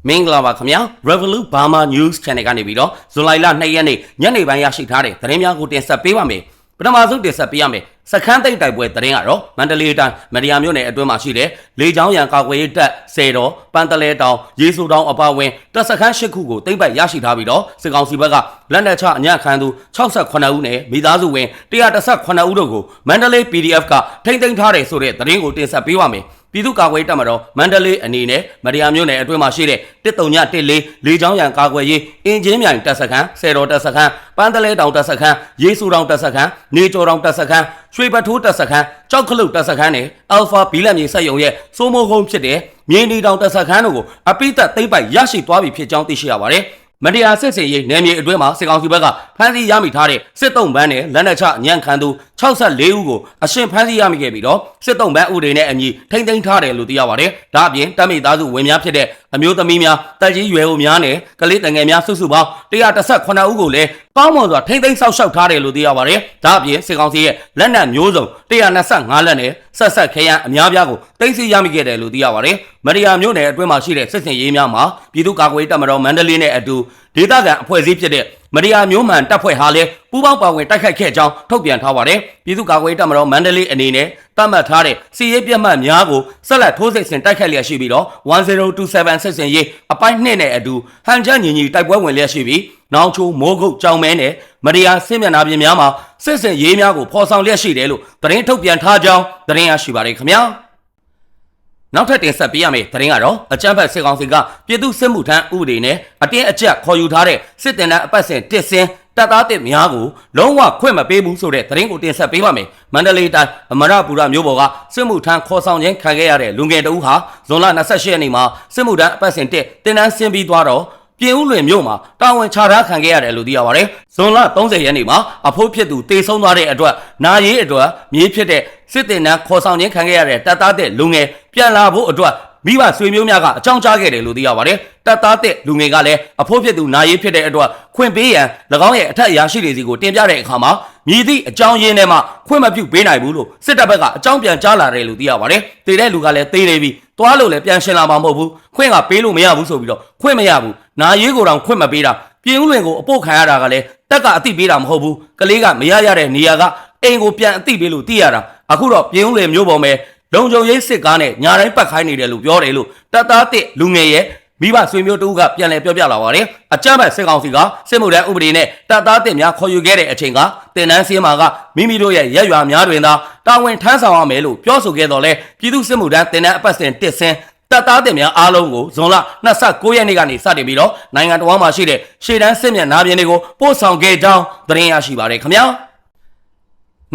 မင်္ဂလာပါခင်ဗျာ Revolut Burma News Channel ကနေပြီးတော့ဇူလိုင်လ2ရက်နေ့ညနေပိုင်းရရှိထားတဲ့သတင်းများကိုတင်ဆက်ပေးပါမယ်ပထမဆုံးတင်ဆက်ပေးရမယ်စခန်းသိမ်းတိုက်ပွဲသတင်းကတော့မန္တလေးတိုင်းမရယာမြို့နယ်အတွင်းမှာရှိတဲ့လေကြောင်းရန်ကာကွယ်ရေးတပ်10တော်ပန်းတလဲတောင်ရေဆိုတောင်အပါဝင်တပ်စခန်း10ခုကိုသိမ်းပိုက်ရရှိထားပြီးတော့စစ်ကောင်စီဘက်ကလက်နက်ချအညံ့ခံသူ68ဦးနဲ့မိသားစုဝင်118ဦးတို့ကိုမန္တလေး PDF ကထိန်းသိမ်းထားတယ်ဆိုတဲ့သတင်းကိုတင်ဆက်ပေးပါမယ်ပြည်သူ့ကာကွယ်တပ်မတော်မန္တလေးအနေနဲ့မရယာမြို့နယ်အတွင်းမှာရှိတဲ့13914လေကြောင်းရန်ကာကွယ်ရေးအင်ဂျင်မြိုင်တပ်စခန်း10တော်တပ်စခန်းပန်းတလဲတောင်တပ်စခန်းရေဆိုတောင်တပ်စခန်းနေကျော်တောင်တပ်စခန်းရွှေပထိုးတပ်စခန်းကြောက်ခလုတ်တပ်စခန်းနဲ့အယ်ဖာဘီလက်မြေစက်ရုံရဲ့စိုးမိုးကုန်းဖြစ်တဲ့မြေနီတောင်တပ်စခန်းတို့ကိုအပိသက်သိမ်းပိုက်ရရှိသွားပြီဖြစ်ကြောင်းသိရှိရပါတယ်မတရားစစ်စင်ရေးနယ်မြေအတွင်းမှာစစ်ကောင်စီဘက်ကဖမ်းဆီးရမိထားတဲ့စစ်တုံးပန်းနဲ့လက်နက်ချညံ့ခံသူ64ဦးကိုအရှင်ဖမ်းဆီးရမိခဲ့ပြီးတော့စစ်တုံးပန်းဥဒေနဲ့အညီထိမ့်သိမ်းထားတယ်လို့သိရပါတယ်။ဒါအပြင်တပ်မိသားစုဝင်များဖြစ်တဲ့အမျိုးသမီးများတပ်ကြီးရွယ်ဦးများနဲ့ကလေးတငယ်များစုစုပေါင်း118ဦးကိုလည်းကောင်းမွန်စွာထိမ့်သိမ်းဆောက်ရှောက်ထားတယ်လို့သိရပါတယ်။ဒါအပြင်စစ်ကောင်စီရဲ့လက်နက်မျိုးစုံ125လက်နဲ့ဆက်ခရန်အများပြားကိုသိမ်းဆည်းရမိခဲ့တယ်လို့သိရပါတယ်။မရယာမြို့နယ်အတွင်းမှာရှိတဲ့စစ်စင်ရေးများမှာပြည်သူ့ကာကွယ်ရေးတပ်မတော်မန္တလေးနဲ့အတူဒေသခံအဖွဲ့အစည်းဖြစ်တဲ့မရယာမျိုးမှန်တပ်ဖွဲ့ဟာလည်းပူးပေါင်းပါဝင်တိုက်ခိုက်ခဲ့ကြောင်းထုတ်ပြန်ထားပါတယ်။ပြည်သူ့ကာကွယ်ရေးတပ်မတော်မန္တလေးအနေနဲ့တတ်မှတ်ထားတဲ့စီရေးပြတ်မှတ်များကိုဆက်လက်ထိုးစစ်ဆင်တိုက်ခိုက်လျက်ရှိပြီးတော့1027စစ်စင်ရေးအပိုင်း2နဲ့အတူဟန်ချက်ညီညီတိုက်ပွဲဝင်လျက်ရှိပြီးနောင်ချိုမိုးကုတ်ကြောင်မဲနဲ့မရယာစစ်မျက်နှာပြင်များမှာစစ်စင်ရေးများကိုဖော်ဆောင်လျက်ရှိတယ်လို့သတင်းထုတ်ပြန်ထားကြောင်းသတင်းရရှိပါတယ်ခင်ဗျာနောက်ထပ်တင်ဆက်ပေးရမယ့်သတင်းကတော့အကြမ်းဖက်စစ်ကောင်စီကပြည်သူ့စစ်မှုထမ်းဥပဒေနဲ့အတင်းအကျပ်ခေါ်ယူထားတဲ့စစ်တင်တဲ့အပတ်စဉ်တစ်စင်းတပ်သားတစ်များကိုလုံးဝခွင့်မပေးဘူးဆိုတဲ့သတင်းကိုတင်ဆက်ပေးပါမယ်။မန္တလေးတိုင်းအမရပူရမြို့ပေါ်ကစစ်မှုထမ်းခေါ်ဆောင်ခြင်းခံခဲ့ရတဲ့လူငယ်တဦးဟာဇွန်လ28ရက်နေ့မှာစစ်မှုထမ်းအပတ်စဉ်တစ်တင်တန်းဆင်းပြီးသွားတော့ပြင်ဦးလွင်မြို့မှာတာဝန်ချထားခံခဲ့ရတယ်လို့သိရပါတယ်။ဇွန်လ30ရက်နေ့မှာအဖိုးဖြစ်သူတေဆုံးသွားတဲ့အတွက်နာရေးအတွက်မြေးဖြစ်တဲ့စစ်တင်တန်းခေါ်ဆောင်ခြင်းခံခဲ့ရတဲ့တပ်သားတဲ့လူငယ်ပြန်လာဖို့အတွက်မိဘဆွေမျိုးများကအကြောင်းကြားခဲ့တယ်လို့သိရပါတယ်။တပ်သားတဲ့လူငယ်ကလည်းအဖိုးဖြစ်သူနာရေးဖြစ်တဲ့အတွက်ခွင့်ပေးရန်၎င်းရဲ့အထက်အရာရှိတွေစီကိုတင်ပြတဲ့အခါမှာမြည်သည့်အကြောင်းရင်းနဲ့မှခွင့်မပြုပေးနိုင်ဘူးလို့စစ်တပ်ဘက်ကအကြောင်းပြန်ကြားလာတယ်လို့သိရပါတယ်။တည်တဲ့လူကလည်းတေးနေပြီ။သွားလို့လည်းပြန်ရှင်းလာမှာမဟုတ်ဘူး။ခွင့်ကပေးလို့မရဘူးဆိုပြီးတော့ခွင့်မရဘူး။နာရေးကိုတောင်ခွင့်မပေးတာပြင်ဦးလွင်ကိုအပို့ခံရတာကလည်းတက်ကအသိပေးတာမဟုတ်ဘူး။ကလေးကမရရတဲ့နေရာကအိမ်ကိုပြန်အသိပေးလို့သိရတာ။အခုတော့ပြင်ဦးလွင်မျိုးပေါ်မှာလုံခြုံရေးစစ်ကားနဲ့ညာတိုင်းပတ်ခိုင်းနေတယ်လို့ပြောတယ်လို့တပ်သားတစ်လူငယ်ရဲ့မိဘဆွေမျိုးတူကပြန်လည်ပြောပြလာပါတယ်အကြမ်းဖက်စစ်ကောင်စီကစစ်မှုထမ်းဥပဒေနဲ့တပ်သားတစ်များခေါ်ယူခဲ့တဲ့အချိန်ကတင်နန်းစင်းမာကမိမိတို့ရဲ့ရက်ရွာများတွင်သာတာဝန်ထမ်းဆောင်ရမယ်လို့ပြောဆိုခဲ့တော့လဲပြည်သူစစ်မှုထမ်းတင်နန်းအပတ်စဉ်တစ်ဆင်းတပ်သားတင်များအားလုံးကိုဇွန်လ29ရက်နေ့ကနေစတင်ပြီးတော့နိုင်ငံတော်မှာရှိတဲ့ရှေ့တန်းစစ်မျက်နှာပြင်တွေကိုပို့ဆောင်ခဲ့ကြောင်းသတင်းရရှိပါတယ်ခင်ဗျာ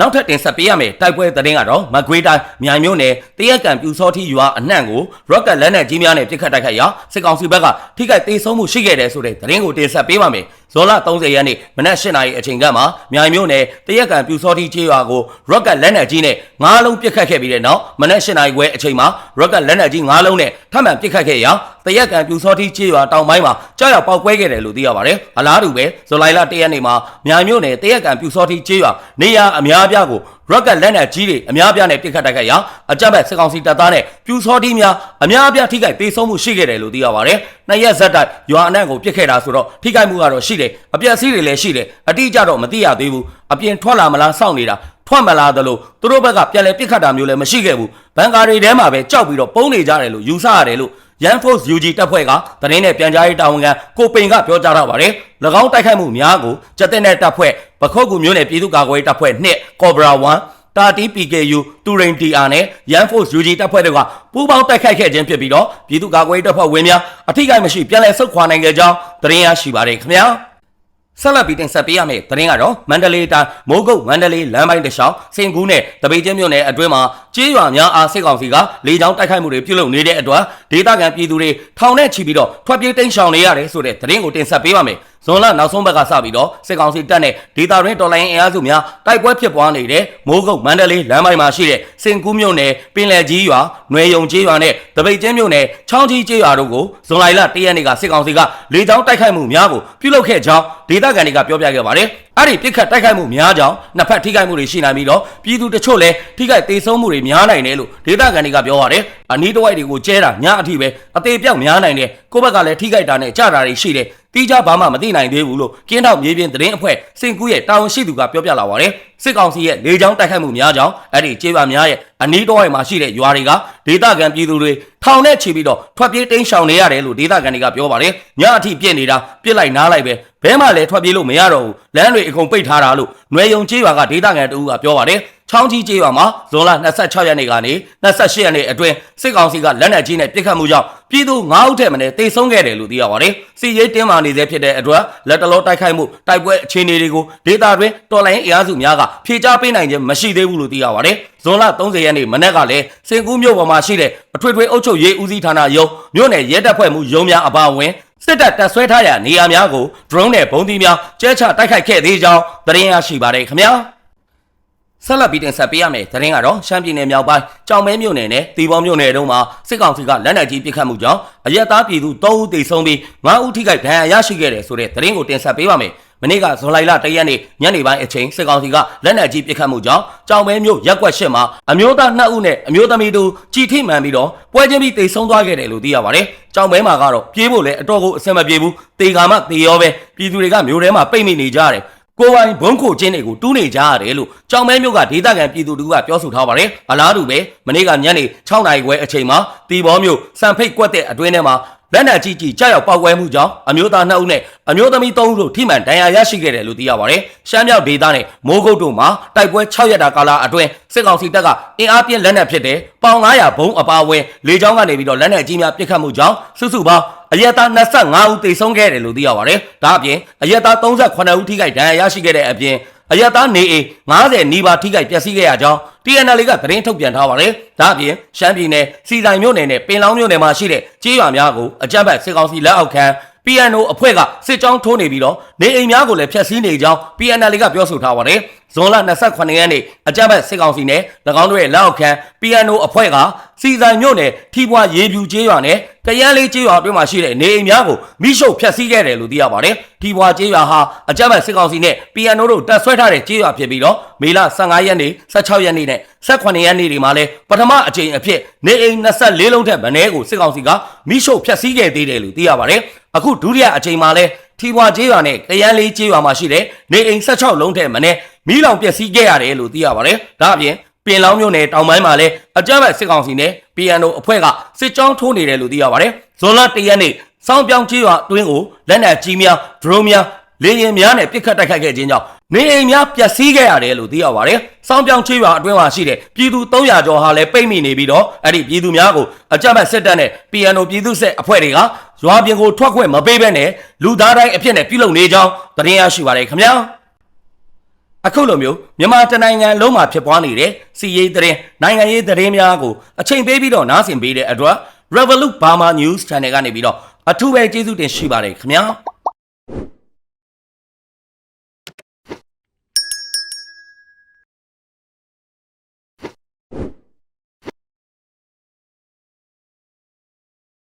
နောက်ထပ်တင်ဆက်ပေးရမယ့်တိုက်ပွဲသတင်းကတော့မကွေးတိုင်းမြိုင်မြို့နယ်တရက်ကံပြူစောတိရွာအနှံ့ကိုရော့ကက်လက်နက်ကြီးများနဲ့ပစ်ခတ်တိုက်ခိုက်ရာစစ်ကောင်စီဘက်ကထိခိုက်ဒေဆုံးမှုရှိခဲ့တယ်ဆိုတဲ့သတင်းကိုတင်ဆက်ပေးပါမယ်။ဇွန်လ30ရက်နေ့မနက်8:00နာရီအချိန်ကမှမြိုင်မြို့နယ်တရက်ကံပြူစောတိကျေးရွာကိုရော့ကက်လက်နက်ကြီးနဲ့9လုံးပစ်ခတ်ခဲ့ပြီးတဲ့နောက်မနက်8:00နာရီခွဲအချိန်မှာရော့ကက်လက်နက်ကြီး9လုံးနဲ့ထပ်မံပစ်ခတ်ခဲ့ရာတရက်ကံပြူစောတိကျေးရွာတောင်ပိုင်းမှာကြောက်ရွံ့ပေါက်ကွဲခဲ့တယ်လို့သိရပါတယ်။အလားတူပဲဇူလိုင်လ1ရက်နေ့မှာမြိုင်မြို့နယ်တရက်ကံပြူစောတိကျေးရွာနေရာအများအပြားကိုရော့ကက်လက်နက်ကြီးတွေအများအပြားနဲ့ပစ်ခတ်တိုက်ခိုက်ရာအကြမ်းဖက်စစ်ကောင်စီတပ်သားနဲ့ပြူစောတိများအများအပြားထိခိုက်ဒေဆုံးမှုရှိခဲ့တယ်လို့သိရပါတယ်။နှစ်ရက်ဇက်တိုက်ရွာအနှံ့ကိုပစ်ခဲ့တာဆိုတော့ထိခိုက်မှုကတော့ရှိတယ်။အပျက်စီးတွေလည်းရှိတယ်။အတိအကျတော့မသိရသေးဘူး။အပြင်ထွက်လာမလားစောင့်နေတာထွက်မလာသလိုသူတို့ဘက်ကပြန်လဲပစ်ခတ်တာမျိုးလည်းမရှိခဲ့ဘူး။ဘန်ကာတွေထဲမှာပဲကြောက်ပြီးတော့ပုံနေကြတယ်လို့ယူဆရတယ်လို့Yan Force UG တပ်ဖွဲ့ကသတင်းနဲ့ပြန်ကြားရေးတာဝန်ခံကိုပိန်ကပြောကြားထားပါတယ်။၎င်းတိုက်ခိုက်မှုများကိုကျတဲ့တဲ့တပ်ဖွဲ့ပခုတ်ကူမျိုးနဲ့ပြည်သူ့ကာကွယ်ရေးတပ်ဖွဲ့2 Cobra 1တာတီ PKU တူရိန် TR နဲ့ Yan Force UG တပ်ဖွဲ့တို့ကပူးပေါင်းတိုက်ခိုက်ခဲ့ခြင်းဖြစ်ပြီးတော့ပြည်သူ့ကာကွယ်ရေးတပ်ဖွဲ့ဝင်များအထိကိမရှိပြန်လည်ဆုတ်ခွာနိုင်ခဲ့ကြောင်းသတင်းရရှိပါတယ်ခင်ဗျာဆက်လက်ပြီးတင်ဆက်ပေးရမယ့်သတင်းကတော့မန္တလေးတိုင်းမိုးကုတ်မန္တလေးလမ်းပိုင်းတစ်လျှောက်စင်ကူးနဲ့တပိတ်ကျင်းမြို့နယ်အတွင်းမှာကျေးရွာများအားစစ်ကောင်စီကလေကြောင်းတိုက်ခိုက်မှုတွေပြုလုပ်နေတဲ့အတွက်ဒေသခံပြည်သူတွေထောင်နဲ့ချီပြီးတော့ထွက်ပြေးတိမ်းရှောင်နေရတယ်ဆိုတဲ့သတင်းကိုတင်ဆက်ပေးပါမယ် ဇွန်လနောက်ဆုံးဘက်ကစပြီးတော့စစ်ကောင်စီတပ်နဲ့ဒေသတွင်းတော်လိုင်းအင်အားစုများတိုက်ပွဲဖြစ်ပွားနေတဲ့မိုးကုတ်မန္တလေးလမ်းပိုင်းမှာရှိတဲ့စင်ကူးမြို့နယ်ပင်လယ်ကြီးရွာနွယ်ယုံကြီးရွာနဲ့တပိတ်ကျင်းမြို့နယ်ချောင်းကြီးကြီးရွာတို့ကိုဇွန်လ 1 ရက်နေ့ကစစ်ကောင်စီကလေကြောင်းတိုက်ခိုက်မှုများကိုပြုလုပ်ခဲ့ကြောင်းဒေသခံတွေကပြောပြခဲ့ပါတယ်။အဲ့ဒီပြစ်ခတ်တိုက်ခိုက်မှုများကြောင်းနှစ်ဖက်ထိခိုက်မှုတွေရှိနိုင်ပြီးတော့ပြည်သူတချို့လည်းထိခိုက်ဒေဆုံးမှုတွေများနိုင်တယ်လို့ဒေသခံတွေကပြောပါတယ်။အနီးတစ်ဝိုက်တွေကိုကျဲတာညအထိပဲအသေးပြောက်များနိုင်တယ်။ကိုယ့်ဘက်ကလည်းထိခိုက်တာနဲ့ကြတာတွေရှိတယ်။တီးကြဘာမှမသိနိုင်သေးဘူးလို့ကင်းထောက်မြေပြင်သတင်းအဖွဲ့စင်ကူးရဲ့တာဝန်ရှိသူကပြောပြလာပါတယ်။စစ်ကောင်စီရဲ့လေကြောင်းတိုက်ခိုက်မှုများကြောင့်အဲ့ဒီကျေးရွာများရဲ့အနီးတစ်ဝိုက်မှာရှိတဲ့ရွာတွေကဒေသခံပြည်သူတွေထောင်နဲ့ချီပြီးတော့ထွက်ပြေးတိမ်းရှောင်နေရတယ်လို့ဒေသခံတွေကပြောပါတယ်။ညအထိပြည့်နေတာပြစ်လိုက်နားလိုက်ပဲဘဲမှလည်းထွက်ပြေးလို့မရတော့ဘူးလမ်းတွေအကုန်ပိတ်ထားတာလို့နွယ်ယုံကျေးရွာကဒေသခံတဦးကပြောပါတယ်။ချောင်းကြီးကျေးရွာမှာဇွန်လ26 ရက်နေ့ကနေ28 ရက်နေ့အတွင်းစစ်ကောင်စီကလက်နက်ကြီးနဲ့ပစ်ခတ်မှုကြောင့်ပြည်သူ9ဦးထက်မနည်းသေဆုံးခဲ့တယ်လို့သိရပါတယ်။စီရေးတင်းမာနေသေးဖြစ်တဲ့အတွက်လက်တလောတိုက်ခိုက်မှုတိုက်ပွဲအခြေအနေတွေကိုဒေသတွင်းတော်လိုင်းအင်အားစုများကဖြေကြားပေးနိုင်ခြင်းမရှိသေးဘူးလို့သိရပါတယ်။ဇွန်လ30 ရက်နေ့မနက်ကလည်းစင်ကူးမြို့ပေါ်မှာရှိတဲ့အထွေထွေအုပ်ချုပ်ရေးဦးစီးဌာနရုံးမြို့နယ်ရဲတပ်ဖွဲ့မှုရုံးများအပါအဝင်စစ်တပ်တပ်ဆွဲထားရာနေရာများကို drone နဲ့ဘုံသီးများကျဲချတိုက်ခိုက်ခဲ့သေးကြောင်းသတင်းရရှိပါတယ်ခင်ဗျာဆက်လက်ပြီးတင်ဆက်ပေးရမယ်သတင်းကတော့ရှမ်းပြည်နယ်မြောက်ပိုင်းကြောင်မဲမြို့နယ်နဲ့တီဘောမြို့နယ်တို့မှာစစ်ကောင်စီကလက်နက်ကြီးပစ်ခတ်မှုကြောင့်အရက်သားပြည်သူ3ဦးသေဆုံးပြီး9ဦးထိခိုက်ဒဏ်ရာရရှိခဲ့တယ်ဆိုတဲ့သတင်းကိုတင်ဆက်ပေးပါမယ်မနေ့ကဇွန်လ 1 ရက်နေ့ညနေပိုင်းအချိန်စစ်ကောင်စီကလက်နက်ကြီးပစ်ခတ်မှုကြောင့်ကြောင်မဲမြို့ရက်ကွက်8မှာအမျိုးသား2ဦးနဲ့အမျိုးသမီး2ကြီးထိမှန်ပြီးတော့ပွဲချင်းပြီးသေဆုံးသွားခဲ့တယ်လို့သိရပါတယ်။ကြောင်မဲမှာကတော့ပြေးဖို့လည်းအတော်ကိုအဆင်မပြေဘူး။တေကာမှတေရောပဲပြည်သူတွေကမြို့ထဲမှာပိတ်မိနေကြတယ်။ကိုယ်ပိုင်ဘုံခိုချင်းတွေကိုတူးနေကြရတယ်လို့ကြောင်မဲမြို့ကဒေသခံပြည်သူတို့ကပြောဆိုထားပါတယ်။အလားတူပဲမနေ့ကညနေ6 နာရီခွဲအချိန်မှာတီဘောမြို့စံဖိတ်ကွက်တဲ့အတွင်းထဲမှာလက်နက်ကြီးကြောက်ရောက်ပောက်ကွဲမှုကြောင့်အမျိုးသား2ဦးနဲ့အမျိုးသမီး3ဦးတို့ထိမှန်ဒဏ်ရာရရှိခဲ့တယ်လို့သိရပါတယ်။ရှမ်းမြောက်ဒေသနဲ့မိုးကုတ်တို့မှာတိုက်ပွဲ6 ရက်တာကာလအတွင်းစစ်ကောင်စီတပ်ကအင်အားပြင်းလက်နက်ဖြစ်တဲ့ပေါင်900ဘုံအပါအဝင်လေကြောင်းကနေပြီးတော့လက်နက်ကြီးများပစ်ခတ်မှုကြောင့်စုစုပေါင်းအရက်သား25ဦးသေဆုံးခဲ့တယ်လို့သိရပါတယ်။ဒါအပြင်အရက်သား38ဦးထိခိုက်ဒဏ်ရာရရှိခဲ့တဲ့အပြင်အရက်သားနေအိမ်90နီးပါးထိခိုက်ပျက်စီးခဲ့ရကြောင်း TNL ကသတင်းထုတ်ပြန်ထားပါတယ်။ဒါအပြင်ရှမ်းပြည်နယ်စီဆိုင်မြို့နယ်နဲ့ပင်လောင်းမြို့နယ်မှာရှိတဲ့ကျေးရွာများကိုအကြမ်းဖက်စစ်ကောင်စီလက်အောက်ခံ PNO အဖွဲ့ကစစ်ကြောင်းထိုးနေပြီးတော့နေအိမ်များကိုလည်းဖျက်ဆီးနေကြောင်း PNL ကပြောဆိုထားပါတယ်။ဇွန်လ28 ရက်နေ့အကြမ်းဖက်စစ်ကောင်စီနဲ့၎င်းတို့ရဲ့လက်အောက်ခံ PNO အဖွဲ့ကစီဆိုင်မြို့နယ်ထီပွားရေပြူကျေးရွာနဲ့ကရန်လေးကျေးရွာအတွင်းမှာရှိတဲ့နေအိမ်များကိုမိရှုဖျက်ဆီးခဲ့တယ်လို့သိရပါတယ်။ထီပွားကျေးရွာဟာအကြမ်းဖက်စစ်ကောင်စီနဲ့ PNO တို့တပ်ဆွဲထားတဲ့ကျေးရွာဖြစ်ပြီးတော့မေလ15 ရက်နေ့16 ရက်နေ့နဲ့18 ရက်နေ့တွေမှာလည်းပထမအကြိမ်အဖြစ်နေအိမ်24လုံးထက်မနည်းကိုစစ်ကောင်စီကမိရှုဖျက်ဆီးခဲ့သေးတယ်လို့သိရပါတယ်။အခုဒုတိယအကြိမ်မှာလည်းထီပွားကျေးရွာနဲ့ကရန်လေးကျေးရွာမှာရှိတဲ့နေအိမ်16လုံးထက်မနည်းမိလောင်ပျက်စီးခဲ့ရတယ်လို့သိရပါတယ်။ဒါအပြင်ပင်လောင်းမြို့နယ်တောင်ပိုင်းမှာလည်းအကြမ်းဖက်စစ်ကောင်စီနဲ့ PNO အဖွဲ့ကစစ်ကြောင်းထိုးနေတယ်လို့သိရပါတယ်။ဇွန်လ1 ရက်နေ့စောင်းပြောင်းကျေးရွာအတွင်းကိုလက်နက်ကြီးများ drone များလေယာဉ်များနဲ့ပစ်ခတ်တိုက်ခိုက်ခဲ့ခြင်းကြောင့်နေအိမ်များပျက်စီးခဲ့ရတယ်လို့သိရပါတယ်။စောင်းပြောင်းကျေးရွာအတွင်းမှာရှိတဲ့ပြည်သူ300ကျော်ဟာလည်းပိတ်မိနေပြီးတော့အဲ့ဒီပြည်သူများကိုအကြမ်းဖက်စစ်တပ်နဲ့ PNO ပြည်သူ့စစ်အဖွဲ့တွေကရွာပြင်ကိုထွက်ခွင့်မပေးဘဲနဲ့လူသားတိုင်းအဖြစ်နဲ့ပြုလုပ်နေကြောင်းသတင်းရရှိပါတယ်ခင်ဗျာ။အခုလိုမျိုးမြန်မာတနိုင်ငံလုံးမှာဖြစ်ပွားနေတဲ့စီးရေးသတင်းနိုင်ငံရေးသတင်းများကိုအချိန်ပေးပြီးတော့နားဆင်ပေးတဲ့အတွက် Revolut Burma News Channel ကနေပြီးတော့အထူးပဲကျေးဇူးတင်ရှိပါတယ်ခင်ဗျာ။